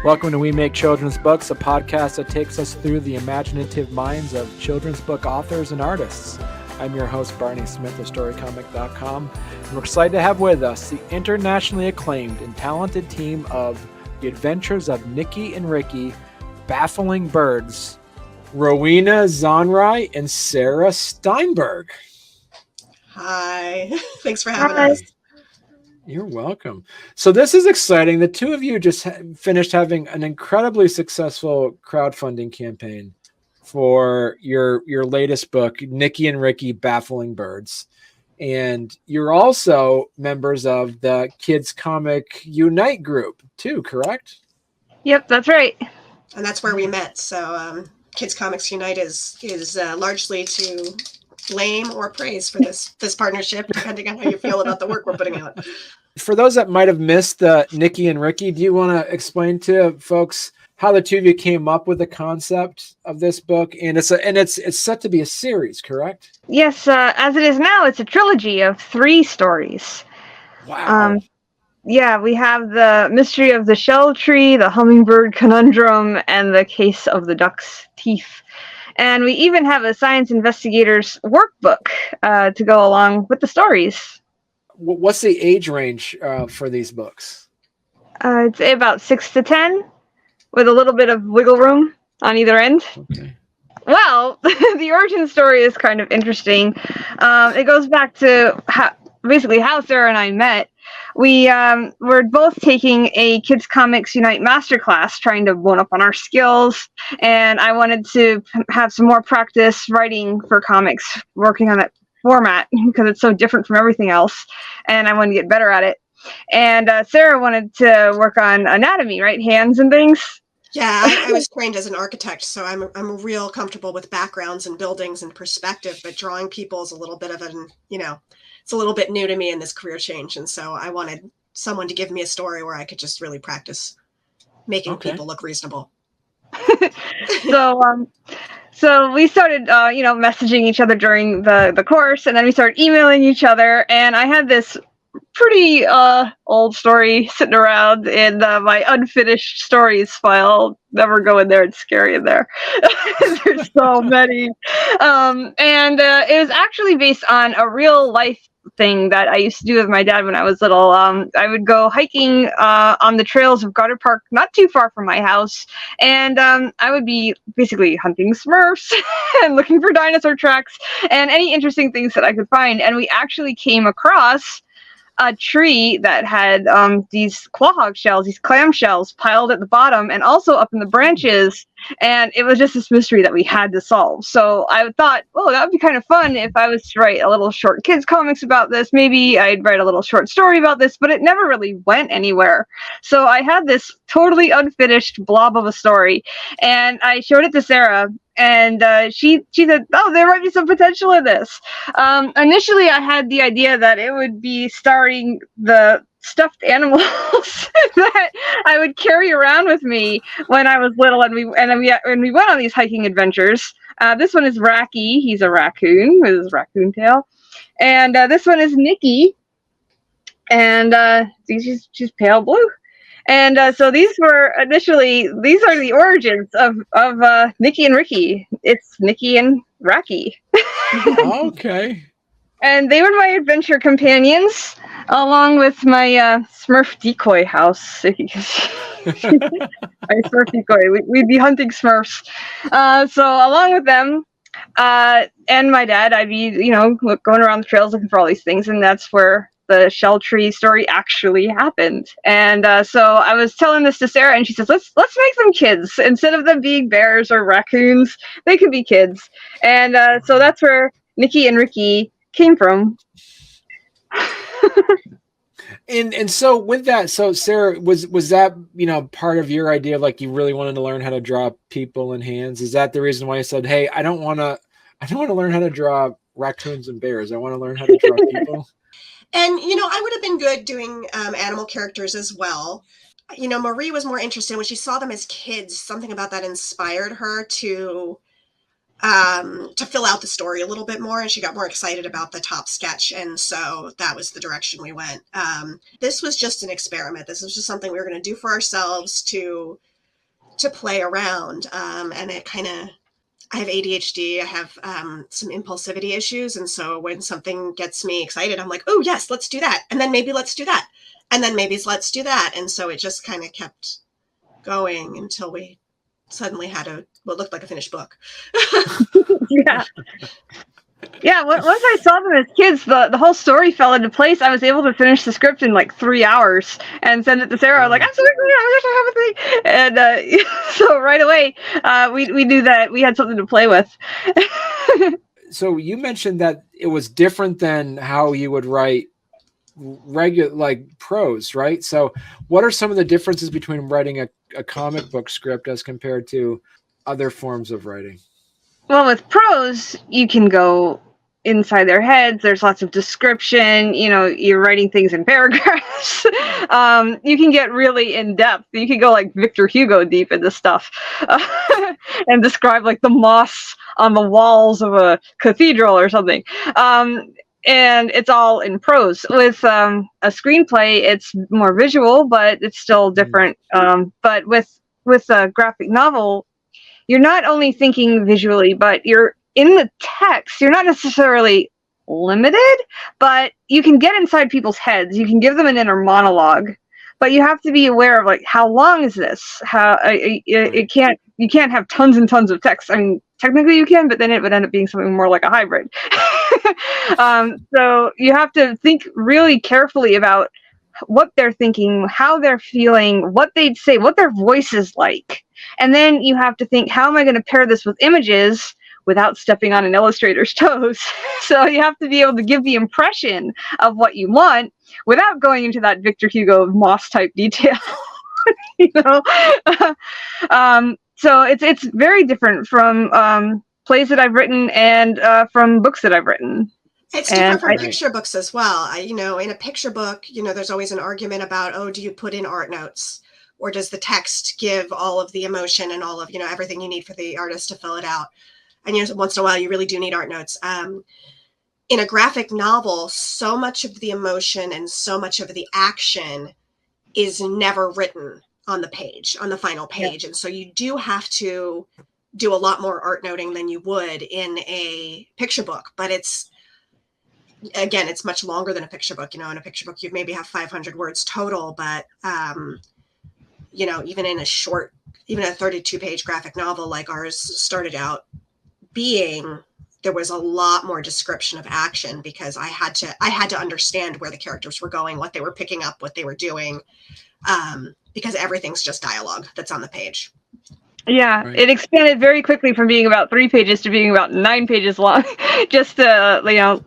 Welcome to We Make Children's Books, a podcast that takes us through the imaginative minds of children's book authors and artists. I'm your host, Barney Smith of Storycomic.com. We're excited to have with us the internationally acclaimed and talented team of The Adventures of Nicki and Ricky, Baffling Birds, Rowena, Zahnrei, and Sarah Steinberg. Hi, thanks for having us. You're welcome. So this is exciting. The two of you just finished having an incredibly successful crowdfunding campaign for your latest book, Nicki and Ricky, Baffling Birds. And you're also members of the Kids Comic Unite group too, correct? Yep, that's right. And that's where we met. So Kids Comics Unite is largely to blame or praise for this partnership, depending on how you feel about the work we're putting out. For those that might have missed Nicki and Ricky, do you want to explain to folks how the two of you came up with the concept of this book? And it's set to be a series, correct? Yes, as it is now, it's a trilogy of 3 stories. Wow. Yeah, we have the Mystery of the Shell Tree, the Hummingbird Conundrum, and the Case of the Duck's Teeth. And we even have a science investigator's workbook to go along with the stories. What's the age range for these books? I'd say about 6 to 10, with a little bit of wiggle room on either end. Okay. Well, the origin story is kind of interesting. It goes back to how Sarah and I met. We were both taking a Kids Comics Unite masterclass, trying to bone up on our skills, and I wanted to have some more practice writing for comics, working on that format because it's so different from everything else, and I wanted to get better at it. And Sarah wanted to work on anatomy, right? Hands and things. Yeah, I was trained as an architect, so I'm real comfortable with backgrounds and buildings and perspective, but drawing people is a little bit of it's a little bit new to me in this career change. And so I wanted someone to give me a story where I could just really practice making people look reasonable. So we started, messaging each other during the course, and then we started emailing each other. And I had this pretty old story sitting around in my unfinished stories file. Never go in there; it's scary in there. There's so many, and it was actually based on a real life thing that I used to do with my dad when I was little. I would go hiking on the trails of Goddard Park, not too far from my house, and I would be basically hunting Smurfs and looking for dinosaur tracks and any interesting things that I could find. And we actually came across a tree that had these quahog shells, these clam shells piled at the bottom and also up in the branches. And it was just this mystery that we had to solve. So I thought, well, that would be kind of fun if I was to write a little short kids comics about this. Maybe I'd write a little short story about this, but it never really went anywhere. So I had this totally unfinished blob of a story, and I showed it to Sarah. And she said, oh, there might be some potential in this. Initially, I had the idea that it would be starring the stuffed animals that I would carry around with me when I was little, and we went on these hiking adventures. This one is Racky. He's a raccoon with his raccoon tail. And this one is Nicki. And she's pale blue. And so these are the origins of Nicki and Ricky. It's Nicki and Racky. Okay. And they were my adventure companions, along with my Smurf decoy house. My Smurf decoy. We'd be hunting Smurfs. So along with them, and my dad, I'd be, going around the trails looking for all these things, and that's where the shell tree story actually happened. And so I was telling this to Sarah, and she says, let's make them kids. Instead of them being bears or raccoons, they could be kids. And so that's where Nicki and Ricky came from. And so with that, so Sarah, was that, part of your idea, like you really wanted to learn how to draw people and hands? Is that the reason why you said, hey, I don't want to learn how to draw raccoons and bears. I want to learn how to draw people? And, I would have been good doing animal characters as well. Marie was more interested when she saw them as kids. Something about that inspired her to fill out the story a little bit more, and she got more excited about the top sketch, and so that was the direction we went. This was just an experiment. This was just something we were going to do for ourselves to to play around. And it kind of, I have ADHD, I have some impulsivity issues. And so when something gets me excited, I'm like, oh yes, let's do that. And then maybe let's do that. And then maybe let's do that. And so it just kind of kept going until we suddenly had what looked like a finished book. Yeah. Yeah, once I saw them as kids, the whole story fell into place. I was able to finish the script in like 3 hours and send it to Sarah. I was like, I'm so excited, and so right away, we knew that we had something to play with. So you mentioned that it was different than how you would write regular, like prose, right? So what are some of the differences between writing a comic book script as compared to other forms of writing? Well, with prose, you can go inside their heads. There's lots of description. You're writing things in paragraphs. You can get really in depth. You can go like Victor Hugo deep into stuff and describe like the moss on the walls of a cathedral or something. And it's all in prose. With a screenplay, it's more visual, but it's still different. But with a graphic novel, you're not only thinking visually, but you're in the text. You're not necessarily limited, but you can get inside people's heads. You can give them an inner monologue, but you have to be aware of like, how long is this? You can't have tons and tons of text. I mean, technically you can, but then it would end up being something more like a hybrid. So you have to think really carefully about what they're thinking, how they're feeling, what they'd say, what their voice is like. And then you have to think, how am I going to pair this with images without stepping on an illustrator's toes? So you have to be able to give the impression of what you want without going into that Victor Hugo Moss type detail. So it's very different from plays that I've written and from books that I've written. It's different from picture books as well. In a picture book, there's always an argument about, do you put in art notes? Or does the text give all of the emotion and all of, everything you need for the artist to fill it out? And once in a while, you really do need art notes. In a graphic novel, so much of the emotion and so much of the action is never written on the page, on the final page. Yeah. And so you do have to do a lot more art noting than you would in a picture book. But it's much longer than a picture book. In a picture book, you maybe have 500 words total, but even in a 32-page graphic novel like ours started out being, there was a lot more description of action because I had to understand where the characters were going, what they were picking up, what they were doing, because everything's just dialogue that's on the page. Yeah, right. It expanded very quickly from being about 3 pages to being about 9 pages long, just to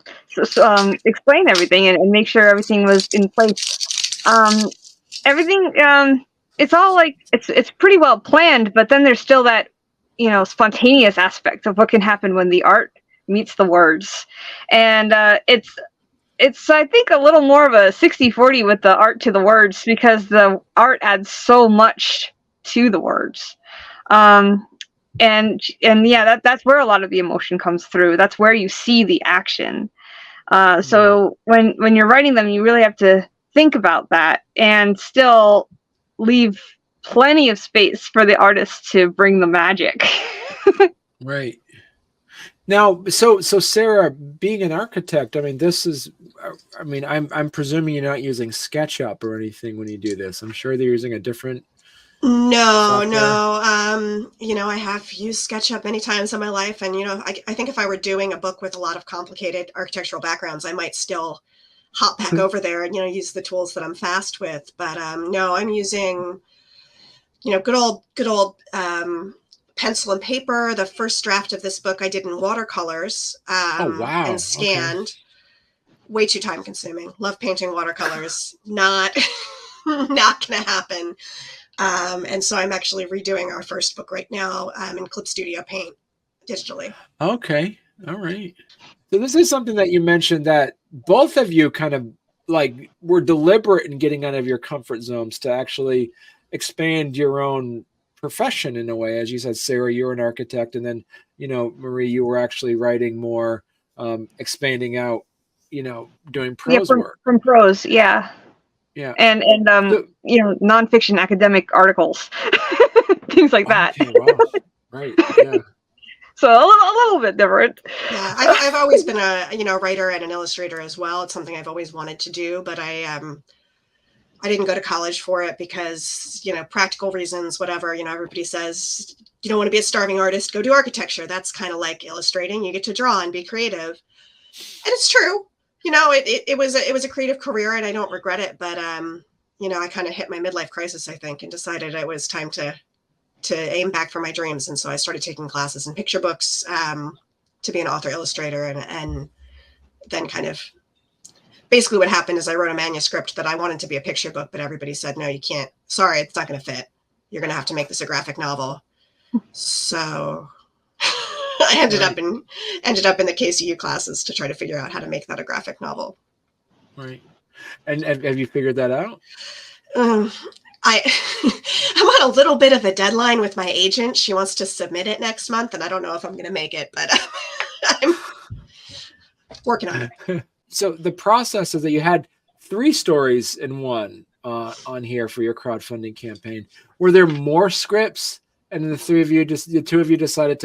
explain everything and make sure everything was in place. Everything. It's all like it's pretty well planned, but then there's still that spontaneous aspect of what can happen when the art meets the words, and it's I think a little more of a 60-40 with the art to the words because the art adds so much to the words, and yeah, that's where a lot of the emotion comes through. That's where you see the action. So when you're writing them, you really have to think about that and still leave plenty of space for the artist to bring the magic. Right. Now, so Sarah, being an architect, I'm presuming you're not using SketchUp or anything when you do this. I'm sure they're using a different No. I have used SketchUp many times in my life. And, I think if I were doing a book with a lot of complicated architectural backgrounds, I might still hop back over there and, use the tools that I'm fast with. But no, I'm using, good old pencil and paper. The first draft of this book I did in watercolors and scanned. Okay. Way too time consuming. Love painting watercolors. Not going to happen. And so I'm actually redoing our first book right now in Clip Studio Paint digitally. Okay. All right. So this is something that you mentioned that both of you kind of like were deliberate in getting out of your comfort zones to actually expand your own profession in a way. As you said, Sarah, you're an architect, and then, Marie, you were actually writing more, expanding out, doing prose work. From prose. Yeah. Yeah. And nonfiction academic articles. things like that. Okay, wow. Right. Yeah. So a little bit different. Yeah, I've always been a writer and an illustrator as well. It's something I've always wanted to do, but I didn't go to college for it because, practical reasons, whatever. Everybody says you don't want to be a starving artist, go do architecture. That's kind of like illustrating. You get to draw and be creative, and it's true. It was a creative career, and I don't regret it. But I kind of hit my midlife crisis, I think, and decided it was time to aim back for my dreams. And so I started taking classes in picture books to be an author illustrator. And then kind of basically what happened is I wrote a manuscript that I wanted to be a picture book, but everybody said, no, you can't. Sorry, it's not going to fit. You're going to have to make this a graphic novel. So I ended up in the KCU classes to try to figure out how to make that a graphic novel. Right. And have you figured that out? I'm on a little bit of a deadline with my agent. She wants to submit it next month, and I don't know if I'm going to make it, but I'm working on it. So the process is that you had 3 stories in one on here for your crowdfunding campaign. Were there more scripts, and the 2 of you decided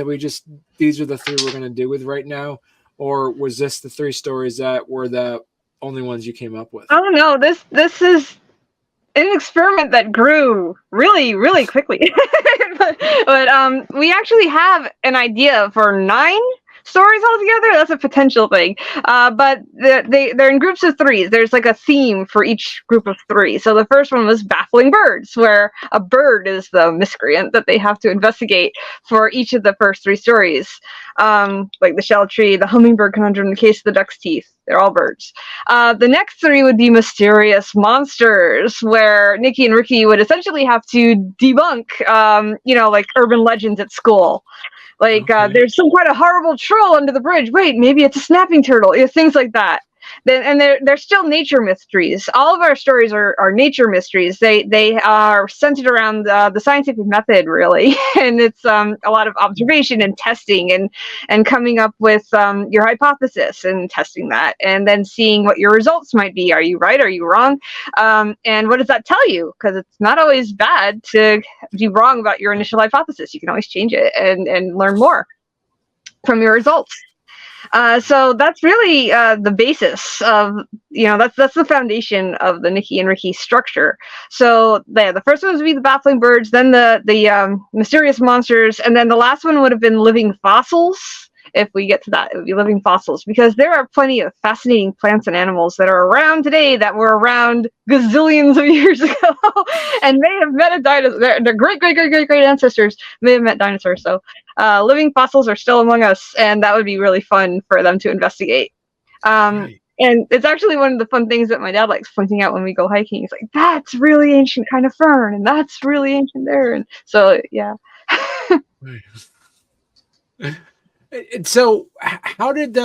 these are the 3 we're going to do with right now, or was this the 3 stories that were the only ones you came up with? I don't know. This is an experiment that grew really, really quickly. but we actually have an idea for 9 stories altogether. That's a potential thing. But they're in groups of 3. There's like a theme for each group of 3. So the first one was Baffling Birds, where a bird is the miscreant that they have to investigate for each of the first 3 stories. Like the shell tree, the hummingbird conundrum, the case of the duck's teeth. They're all birds. The next 3 would be mysterious monsters, where Nicki and Ricky would essentially have to debunk, like urban legends at school. Like, there's some kind of horrible troll under the bridge. Wait, maybe it's a snapping turtle. Things like that. And they're still nature mysteries. All of our stories are nature mysteries. They are centered around the scientific method, really. And it's a lot of observation and testing and coming up with your hypothesis and testing that. And then seeing what your results might be. Are you right? Are you wrong? And what does that tell you? Because it's not always bad to be wrong about your initial hypothesis. You can always change it and learn more from your results. So that's really the basis of, that's the foundation of the Nicki and Ricky structure. So the first one would be the Baffling Birds, then the mysterious monsters, and then the last one would have been living fossils. If we get to that, it would be living fossils, because there are plenty of fascinating plants and animals that are around today that were around gazillions of years ago and may have met a dinosaur. Their great ancestors may have met dinosaurs. So living fossils are still among us, and that would be really fun for them to investigate. Right. And it's actually one of the fun things that my dad likes pointing out when we go hiking. He's like, that's really ancient kind of fern, and that's really ancient there. And so, yeah. And so how did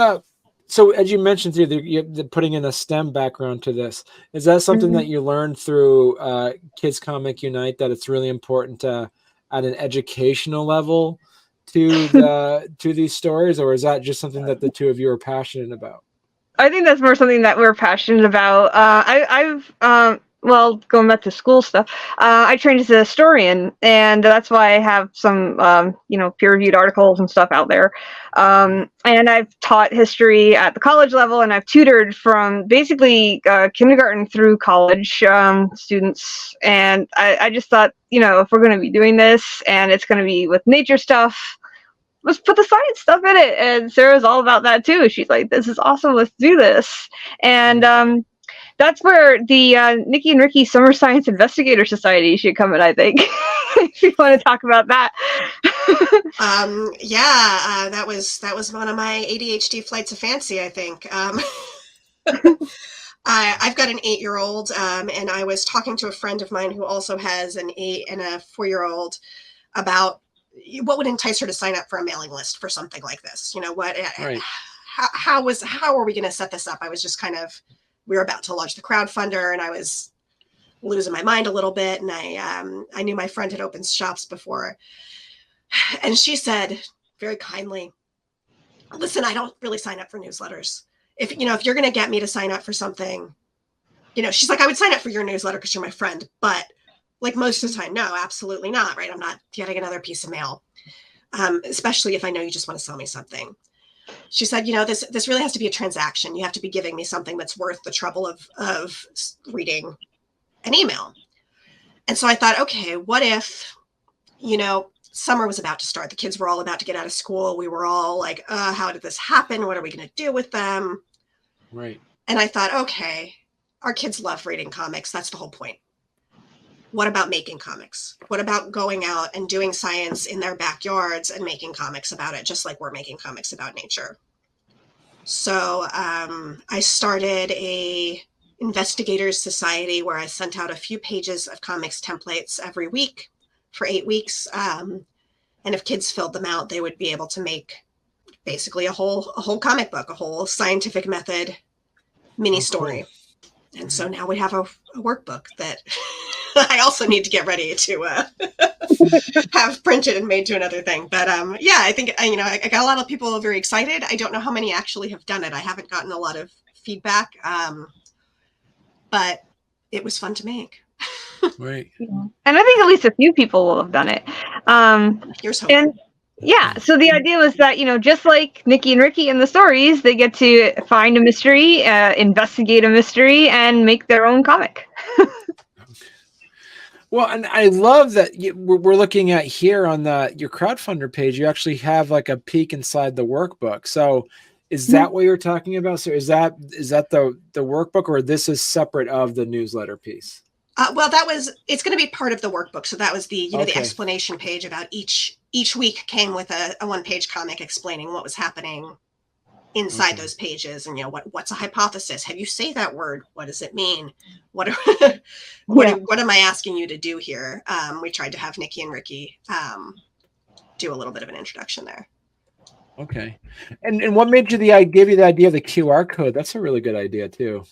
so as you mentioned through the putting in a STEM background to this, is that something that you learned through Kids Comic Unite, that it's really important to at an educational level to these stories, or is that just something that the 2 of you are passionate about? I think that's more something that we're passionate about. I've going back to school stuff, I trained as a historian, and that's why I have some, peer-reviewed articles and stuff out there. And I've taught history at the college level, and I've tutored from basically kindergarten through college students. And I just thought, if we're going to be doing this, and it's going to be with nature stuff, let's put the science stuff in it. And Sarah's all about that too. She's like, this is awesome, let's do this. And that's where the Nicki and Ricky Summer Science Investigator Society should come in, I think. If you want to talk about that. That was one of my ADHD flights of fancy, I think. I've got an 8-year-old, and I was talking to a friend of mine who also has an 8 and a 4-year-old about what would entice her to sign up for a mailing list for something like this. Right. How are we going to set this up? I was just we were about to launch the crowdfunder, and I was losing my mind a little bit. And I knew my friend had opened shops before. And she said very kindly, listen, I don't really sign up for newsletters. If you're going to get me to sign up for something, she's like, I would sign up for your newsletter because you're my friend, but Like most of the time, no, absolutely not, right? I'm not getting another piece of mail, especially if I know you just want to sell me something. She said, this really has to be a transaction. You have to be giving me something that's worth the trouble of reading an email. And so I thought, okay, what if, summer was about to start. The kids were all about to get out of school. We were all like, how did this happen? What are we going to do with them? Right. And I thought, okay, our kids love reading comics. That's the whole point. What about making comics? What about going out and doing science in their backyards and making comics about it, just like we're making comics about nature? So I started a investigators society where I sent out a few pages of comics templates every week for 8 weeks. And if kids filled them out, they would be able to make basically a whole comic book, a whole scientific method mini story. Cool. And so now we have a workbook that I also need to get ready to have printed and made to another thing. But I think, I got a lot of people very excited. I don't know how many actually have done it. I haven't gotten a lot of feedback, but it was fun to make. Right. And I think at least a few people will have done it. Here's hoping. And yeah, so the idea was that, just like Nicki and Ricky in the stories, they get to find a mystery, investigate a mystery, and make their own comic. Well, and I love that we're looking at here on your crowdfunder page, you actually have like a peek inside the workbook. So is that what you're talking about? So is that the workbook, or this is separate of the newsletter piece? Well, it's going to be part of the workbook. So that was the explanation page about each week came with a 1-page comic explaining what was happening inside those pages. And, what's a hypothesis? How do you say that word? What does it mean? What am I asking you to do here? We tried to have Nicki and Ricky do a little bit of an introduction there. Okay. And what made you give you the idea of the QR code? That's a really good idea too.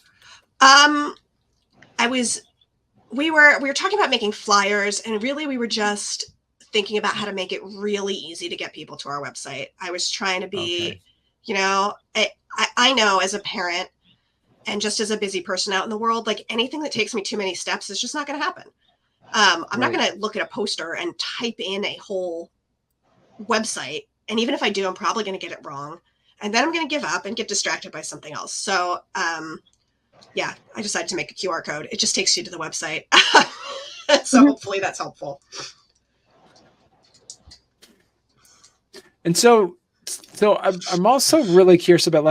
We were talking about making flyers, and really we were just thinking about how to make it really easy to get people to our website. I was trying to be, I know as a parent and just as a busy person out in the world, like anything that takes me too many steps is just not going to happen. I'm not going to look at a poster and type in a whole website. And even if I do, I'm probably going to get it wrong. And then I'm going to give up and get distracted by something else. So, I decided to make a QR code. It just takes you to the website. So hopefully that's helpful. And so I'm also really curious about,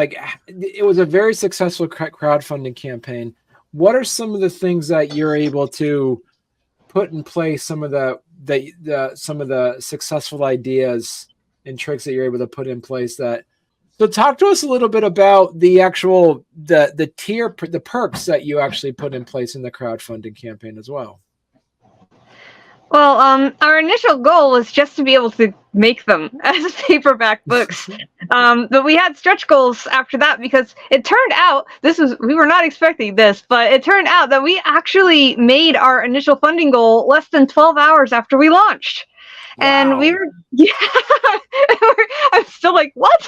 it was a very successful crowdfunding campaign. What are some of the things that you're able to put in place? Some of the successful ideas and tricks that you're able to put in place So talk to us a little bit about the actual, the perks that you actually put in place in the crowdfunding campaign as well. Well, our initial goal was just to be able to make them as paperback books. But we had stretch goals after that, because it turned out, we were not expecting this, but it turned out that we actually made our initial funding goal less than 12 hours after we launched. Wow. And we were, I'm still like, what?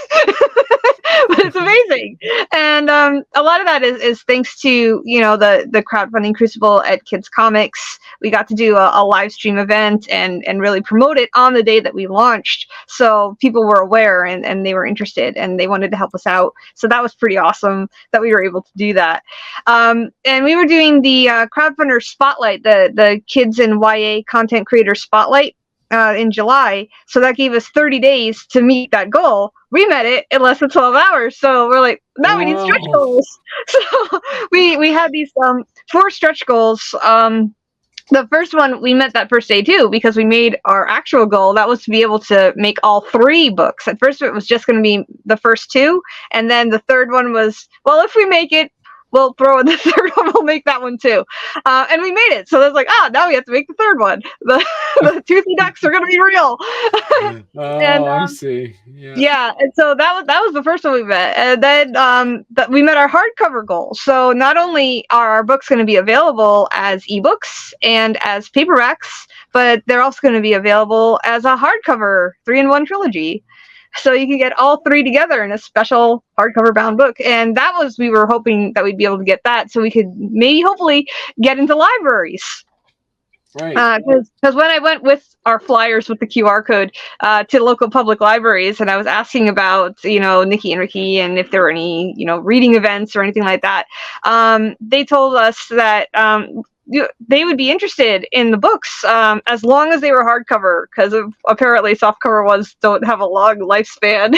But it's amazing. And a lot of that is thanks to, the crowdfunding crucible at Kids Comics. We got to do a live stream event and really promote it on the day that we launched. So people were aware and they were interested and they wanted to help us out. So that was pretty awesome that we were able to do that. And we were doing the crowdfunder spotlight, the Kids and YA content creator spotlight. In July, so that gave us 30 days to meet that goal. We met it in less than 12 hours, so we're like, now we need stretch goals. So we had these 4 stretch goals. The first one we met that first day too, because we made our actual goal. That was to be able to make all 3 books. At first it was just going to be the first 2, and then the third one was, well, if we make it, we'll throw in the third one. We'll make that one too. And we made it. So it's like, now we have to make the third one. The toothy ducks are going to be real. I see. Yeah. And so that was the first one we met. And then we met our hardcover goal. So not only are our books going to be available as ebooks and as paperbacks, but they're also going to be available as a hardcover 3-in-1 trilogy. So you can get all 3 together in a special hardcover bound book. And we were hoping that we'd be able to get that so we could maybe hopefully get into libraries. Right. Because when I went with our flyers with the QR code to local public libraries, and I was asking about, Nicki and Ricky, and if there were any, reading events or anything like that, they told us that they would be interested in the books as long as they were hardcover, because apparently softcover ones don't have a long lifespan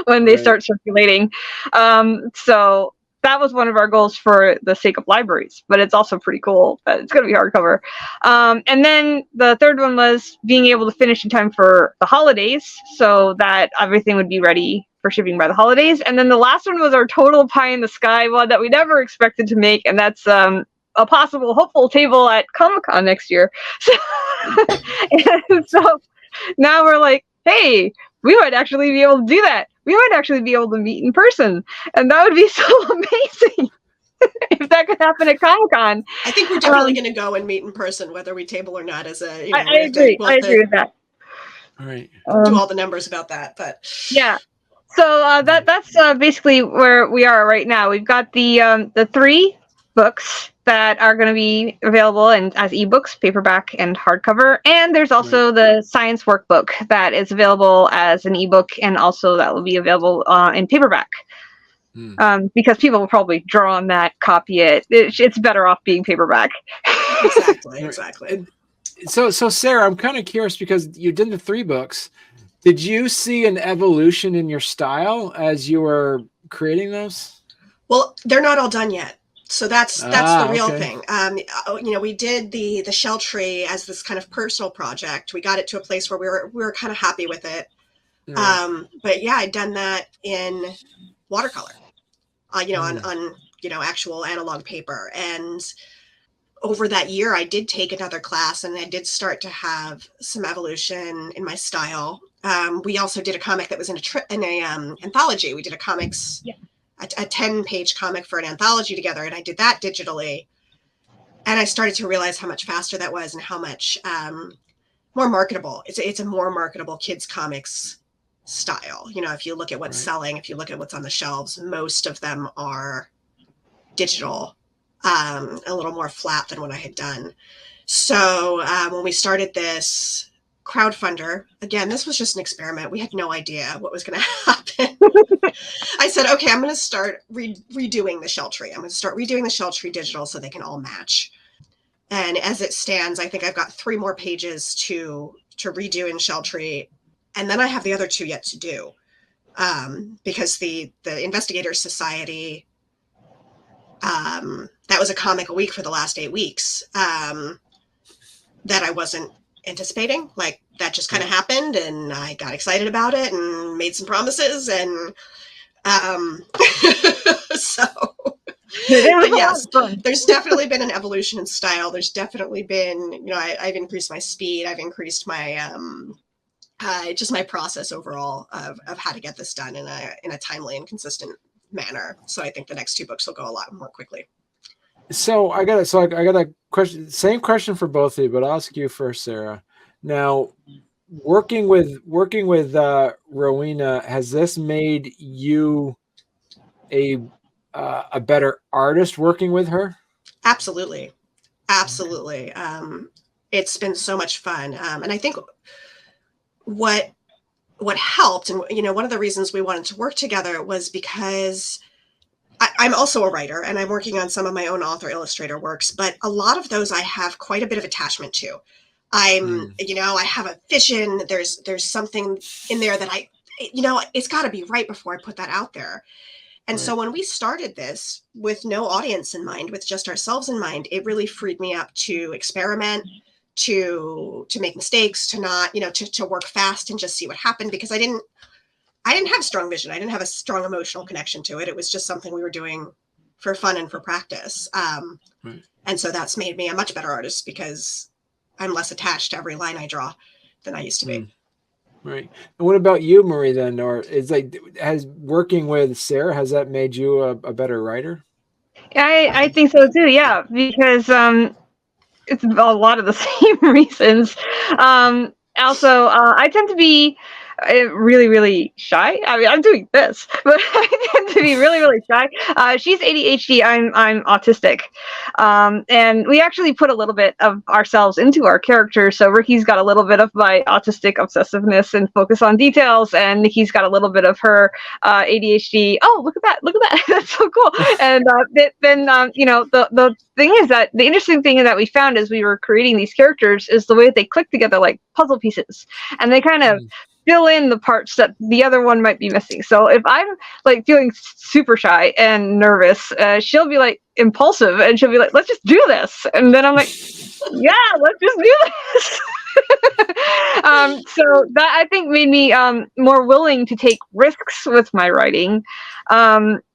when they start circulating. So that was one of our goals for the sake of libraries, but it's also pretty cool that it's going to be hardcover. And then the third one was being able to finish in time for the holidays so that everything would be ready for shipping by the holidays. And then the last one was our total pie in the sky one that we never expected to make, and that's a possible hopeful table at Comic-Con next year. So now we're like, hey, we might actually be able to do that. We might actually be able to meet in person, and that would be so amazing if that could happen at Comic-Con. I think we're definitely going to go and meet in person, whether we table or not. I agree. I agree with that. All right. Do all the numbers about that, but yeah. So that's basically where we are right now. We've got the 3 books that are going to be available as ebooks, paperback, and hardcover. And there's also the Science Workbook that is available as an ebook, and also that will be available in paperback. Because people will probably draw on that, copy it. It's better off being paperback. Exactly. So Sarah, I'm kind of curious, because you did the 3 books. Did you see an evolution in your style as you were creating those? Well, they're not all done yet. So that's the real thing. We did the shell tree as this kind of personal project. We got it to a place where we were kind of happy with it. But yeah, I'd done that in watercolor, on actual analog paper. And over that year, I did take another class, and I did start to have some evolution in my style. We also did a comic that was in an anthology. We did a comics. Yeah. A 10-page comic for an anthology together, and I did that digitally. And I started to realize how much faster that was, and how much more marketable. It's a more marketable kids comics style. If you look at what's selling, if you look at what's on the shelves, most of them are digital, a little more flat than what I had done. So when we started this crowdfunder, again, this was just an experiment. We had no idea what was going to happen. I said, okay, I'm going to start redoing the shell tree. I'm going to start redoing the shell tree digital so they can all match. And as it stands, I think I've got 3 more pages to redo in shell tree. And then I have the other 2 yet to do. Because the Investigators Society, that was a comic a week for the last 8 weeks, that I wasn't anticipating. Like, that just kind of happened, and I got excited about it and made some promises, and so yes, there's definitely been an evolution in style. There's definitely been, I've increased my speed. I've increased my just my process overall of how to get this done in a timely and consistent manner. So I think the next 2 books will go a lot more quickly. So I got a question. Same question for both of you, but I'll ask you first, Sarah. Now, working with Rowena, has this made you a better artist working with her? Absolutely. It's been so much fun, and I think what helped, and one of the reasons we wanted to work together was because I'm also a writer, and I'm working on some of my own author illustrator works, but a lot of those I have quite a bit of attachment to. I have a vision. There's something in there that it's got to be right before I put that out there. And so when we started this with no audience in mind, with just ourselves in mind, it really freed me up to experiment, to make mistakes, to not, to work fast and just see what happened, because I didn't have strong vision. I didn't have a strong emotional connection to it. It was just something we were doing for fun and for practice. And so that's made me a much better artist, because I'm less attached to every line I draw than I used to be. Right. And what about you, Marie, then? Or has working with Sarah, has that made you a better writer? I think so too. Yeah, because it's a lot of the same reasons. Also, I tend to be really, really shy. I mean, I'm doing this, but I tend to be really, really shy. She's ADHD. I'm autistic, and we actually put a little bit of ourselves into our characters. So Ricky's got a little bit of my autistic obsessiveness and focus on details, and Nikki's got a little bit of her ADHD. Oh, look at that! Look at that! That's so cool. And then the thing is that the interesting thing that we found as we were creating these characters is the way that they click together like puzzle pieces, and they kind of fill in the parts that the other one might be missing. So if I'm like feeling super shy and nervous, she'll be like impulsive and she'll be like, let's just do this. And then I'm like, yeah, let's just do this. So that I think made me more willing to take risks with my writing.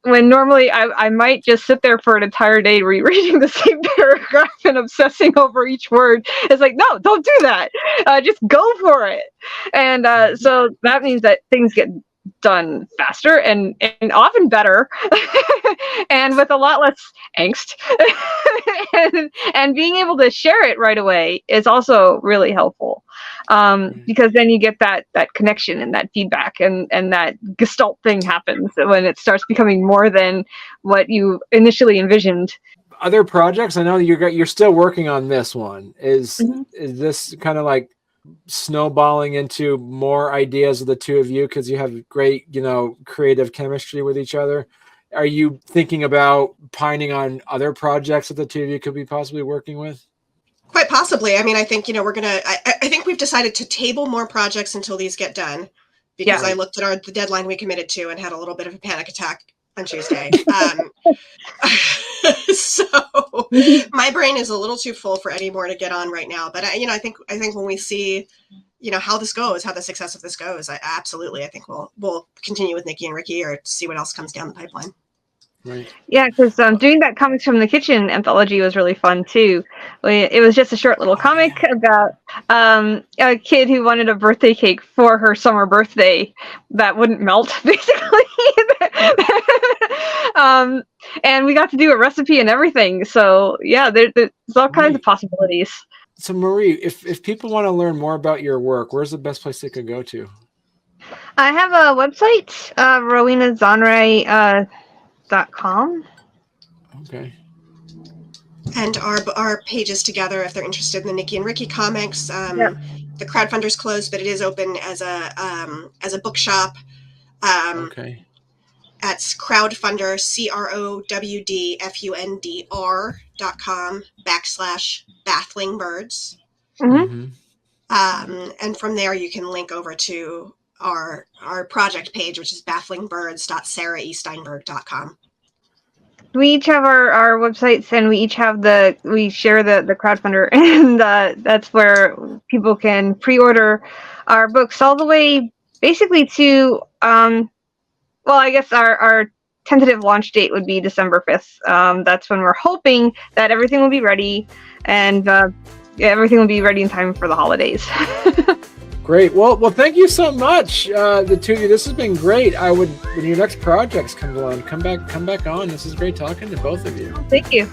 When normally I might just sit there for an entire day rereading the same paragraph and obsessing over each word. It's like, no, don't do that. Just go for it. And so that means that things get done faster and often better and with a lot less angst. and being able to share it right away is also really helpful, because then you get that connection and that feedback, and that gestalt thing happens when it starts becoming more than what you initially envisioned. Other projects, I know you're still working on this one. Is this kind of like snowballing into more ideas of the two of you because you have great, creative chemistry with each other? Are you thinking about pining on other projects that the two of you could be possibly working with? Quite possibly. I mean, I think, we're going to, I think we've decided to table more projects until these get done, because I looked at the deadline we committed to and had a little bit of a panic attack on Tuesday. So my brain is a little too full for any more to get on right now. But I think when we see, how this goes, how the success of this goes, I think we'll continue with Nicki and Ricky, or see what else comes down the pipeline. Right. Yeah, because doing that Comics from the Kitchen anthology was really fun too. It was just a short little comic about a kid who wanted a birthday cake for her summer birthday that wouldn't melt, basically. And we got to do a recipe and everything. So yeah, there's all kinds of possibilities. So Marie, if people want to learn more about your work, where's the best place they could go to? I have a website, Rowena Zahnrei. .com. Okay. And our pages together, if they're interested in the Nicki and Ricky comics. The crowdfunder's closed, but it is open as a bookshop. Okay. At Crowdfunder, crowdfundr.com/Baffling Birds. And from there you can link over to our project page, which is bafflingbirds.saraesteinberg.com. We each have our websites, and we each have we share the crowdfunder, and that's where people can pre-order our books all the way basically to I guess our tentative launch date would be December 5th. That's when we're hoping that everything will be ready, and everything will be ready in time for the holidays. Great. Well, thank you so much, the two of you. This has been great. When your next projects come along, come back on. This is great talking to both of you. Thank you.